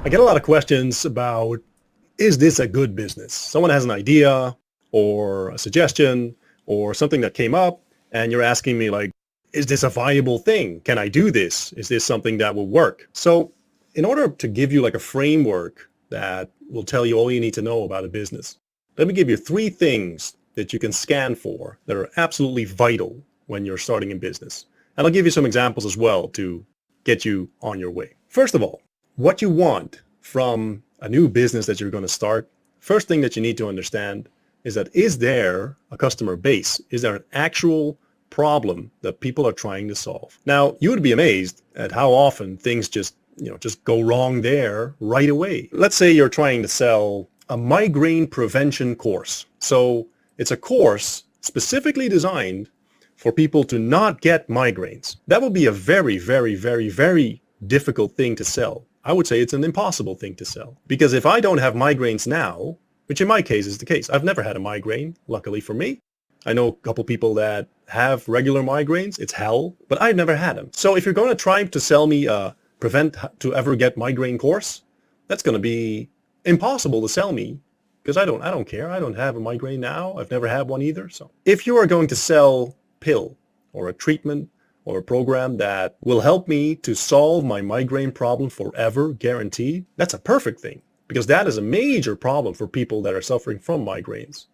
I get a lot of questions about, is this a good business? Someone has an idea or a suggestion or something that came up, and you're asking me like, is this a viable thing? Can I do this? Is this something that will work? So in order to give you like a framework that will tell you all you need to know about a business, let me give you 3 things that you can scan for that are absolutely vital when you're starting a business. And I'll give you some examples as well to get you on your way. First of all, what you want from a new business that you're going to start, first thing that you need to understand is that, is there a customer base? Is there an actual problem that people are trying to solve? Now, you would be amazed at how often things just go wrong there right away. Let's say you're trying to sell a migraine prevention course. So it's a course specifically designed for people to not get migraines. That would be a very, very, very, very difficult thing to sell. I would say it's an impossible thing to sell. Because if I don't have migraines now, which in my case is the case, I've never had a migraine, luckily for me. I know a couple people that have regular migraines. It's hell, but I've never had them. So if you're going to try to sell me a prevent to ever get migraine course, that's going to be impossible to sell me because I don't care. I don't have a migraine now. I've never had one either. So if you are going to sell pill or a treatment or a program that will help me to solve my migraine problem forever, guaranteed, that's a perfect thing, because that is a major problem for people that are suffering from migraines.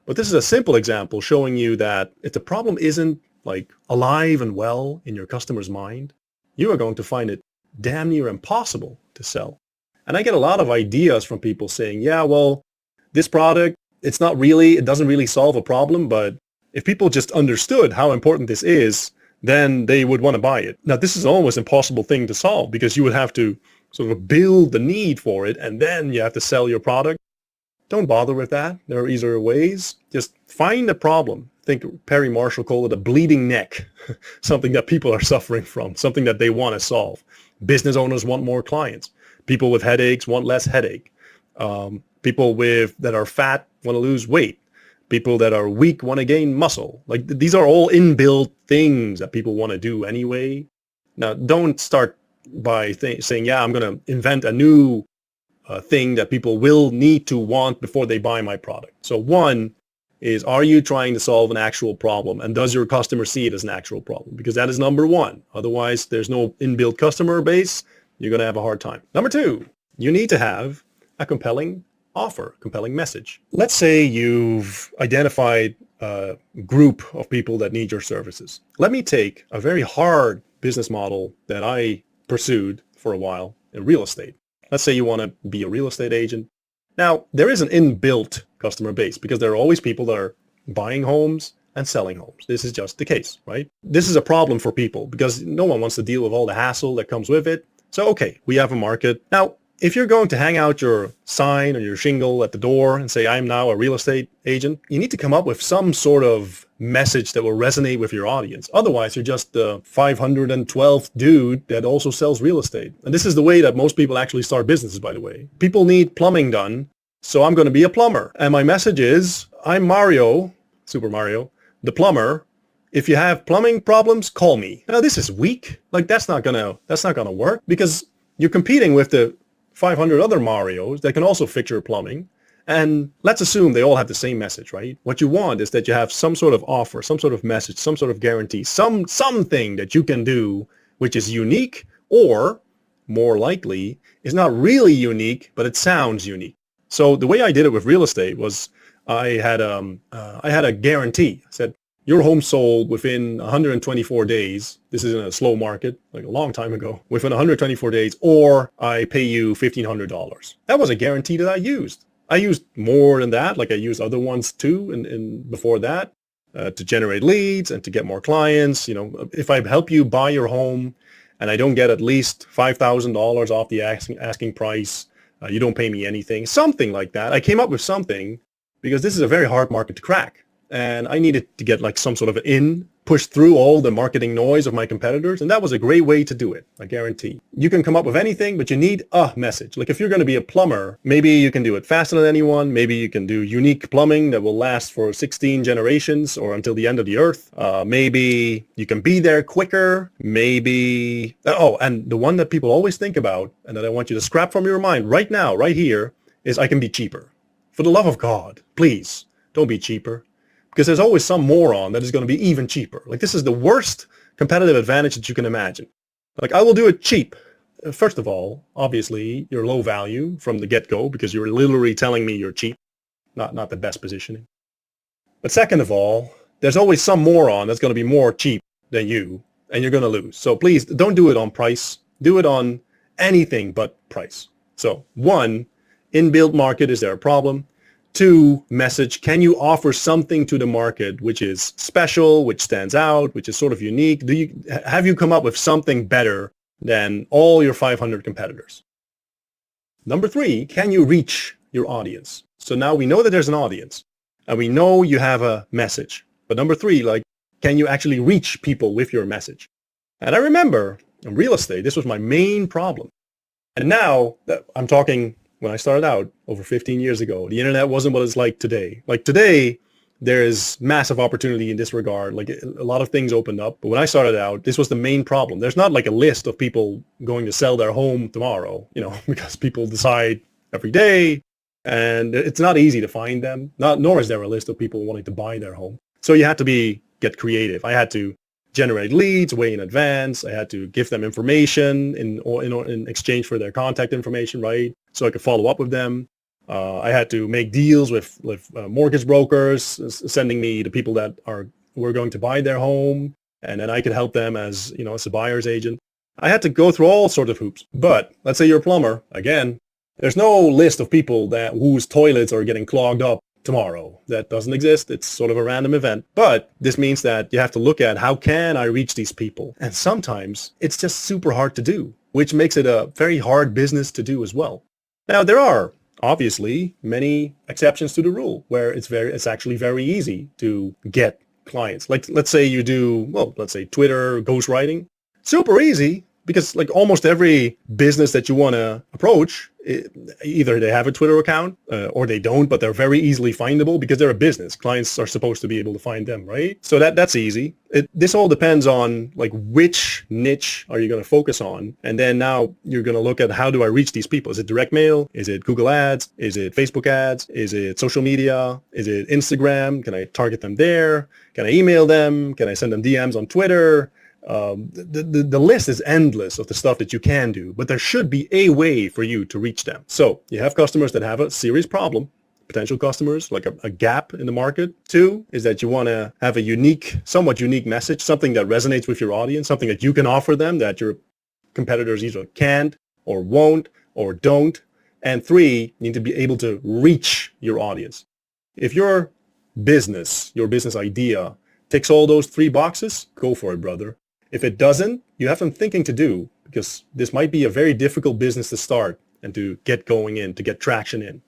But this is a simple example showing you that if the problem isn't like alive and well in your customer's mind, you are going to find it damn near impossible to sell. And I get a lot of ideas from people saying, yeah, well, this product, it doesn't really solve a problem, but if people just understood how important this is, then they would want to buy it. Now, this is almost an impossible thing to solve because you would have to sort of build the need for it, and then you have to sell your product. Don't bother with that. There are easier ways. Just find a problem. I think Perry Marshall called it a bleeding neck, something that people are suffering from, something that they want to solve. Business owners want more clients. People with headaches want less headache. People that are fat want to lose weight. People that are weak want to gain muscle. Like, these are all inbuilt things that people want to do anyway. Now, don't start by saying, yeah, I'm going to invent a new thing that people will need to want before they buy my product. So one is, are you trying to solve an actual problem? And does your customer see it as an actual problem? Because that is number one. Otherwise, there's no inbuilt customer base. You're going to have a hard time. Number two, you need to have a compelling offer, compelling message. Let's say you've identified a group of people that need your services. Let me take a very hard business model that I pursued for a while in real estate. Let's say you want to be a real estate agent. Now, there is an inbuilt customer base because there are always people that are buying homes and selling homes. This is just the case, right? This is a problem for people because no one wants to deal with all the hassle that comes with it. So, okay, we have a market. Now, if you're going to hang out your sign or your shingle at the door and say, I'm now a real estate agent, you need to come up with some sort of message that will resonate with your audience. Otherwise, you're just the 512th dude that also sells real estate. And this is the way that most people actually start businesses, by the way. People need plumbing done, so I'm going to be a plumber. And my message is, I'm Mario, Super Mario, the plumber. If you have plumbing problems, call me. Now, this is weak. Like, that's not gonna work because you're competing with the 500 other Marios that can also fix your plumbing. And let's assume they all have the same message, right? What you want is that you have some sort of offer, some sort of message, some sort of guarantee, something that you can do which is unique, or more likely is not really unique, but it sounds unique. So the way I did it with real estate was I had a guarantee. I said, your home sold within 124 days. This is in a slow market, like a long time ago. Within 124 days, or I pay you $1,500. That was a guarantee that I used. I used more than that, like I used other ones too, and before that, to generate leads and to get more clients. You know, if I help you buy your home, and I don't get at least $5,000 off the asking price, you don't pay me anything. Something like that. I came up with something because this is a very hard market to crack. And I needed to get like some sort of an in push through all the marketing noise of my competitors. And that was a great way to do it, I guarantee. You can come up with anything, but you need a message. Like if you're going to be a plumber, maybe you can do it faster than anyone. Maybe you can do unique plumbing that will last for 16 generations or until the end of the earth. Maybe you can be there quicker. Maybe, and the one that people always think about and that I want you to scrap from your mind right now, right here, is I can be cheaper. For the love of God, please don't be cheaper. Because there's always some moron that is going to be even cheaper. Like this is the worst competitive advantage that you can imagine. Like I will do it cheap. First of all, obviously you're low value from the get-go because you're literally telling me you're cheap. Not the best positioning. But second of all, there's always some moron that's going to be more cheap than you and you're going to lose. So please don't do it on price. Do it on anything but price. So 1, inbuilt market, is there a problem? 2, message, can you offer something to the market which is special, which stands out, which is sort of unique? Have you come up with something better than all your 500 competitors? Number 3, can you reach your audience? So now we know that there's an audience and we know you have a message. But number 3, like, can you actually reach people with your message? And I remember in real estate, this was my main problem. And now that I'm talking when I started out over 15 years ago, the internet wasn't what it's like today. Like today, there is massive opportunity in this regard. Like a lot of things opened up. But when I started out, this was the main problem. There's not like a list of people going to sell their home tomorrow, because people decide every day and it's not easy to find them. Nor is there a list of people wanting to buy their home. So you had to get creative. I had to generate leads way in advance. I had to give them information in exchange for their contact information, right? So I could follow up with them. I had to make deals with mortgage brokers, sending me the people that were going to buy their home, and then I could help them as a buyer's agent. I had to go through all sorts of hoops. But let's say you're a plumber. Again, there's no list of people whose toilets are getting clogged up tomorrow. That doesn't exist. It's sort of a random event. But this means that you have to look at how can I reach these people? And sometimes it's just super hard to do, which makes it a very hard business to do as well. Now, there are obviously many exceptions to the rule where it's actually very easy to get clients. Like let's say you do, let's say Twitter ghostwriting. Super easy. Because like almost every business that you want to approach, either they have a Twitter account or they don't, but they're very easily findable because they're a business. Clients are supposed to be able to find them, right? So that's easy. This all depends on like which niche are you going to focus on. And then now you're going to look at how do I reach these people? Is it direct mail? Is it Google ads? Is it Facebook ads? Is it social media? Is it Instagram? Can I target them there? Can I email them? Can I send them DMs on Twitter? The list is endless of the stuff that you can do, but there should be a way for you to reach them. So you have customers that have a serious problem, potential customers, like a gap in the market. 2 is that you want to have a somewhat unique message, something that resonates with your audience, something that you can offer them that your competitors either can't or won't or don't. And 3, you need to be able to reach your audience. If your business idea ticks all those 3 boxes, go for it, brother. If it doesn't, you have some thinking to do because this might be a very difficult business to start and to get going in, to get traction in.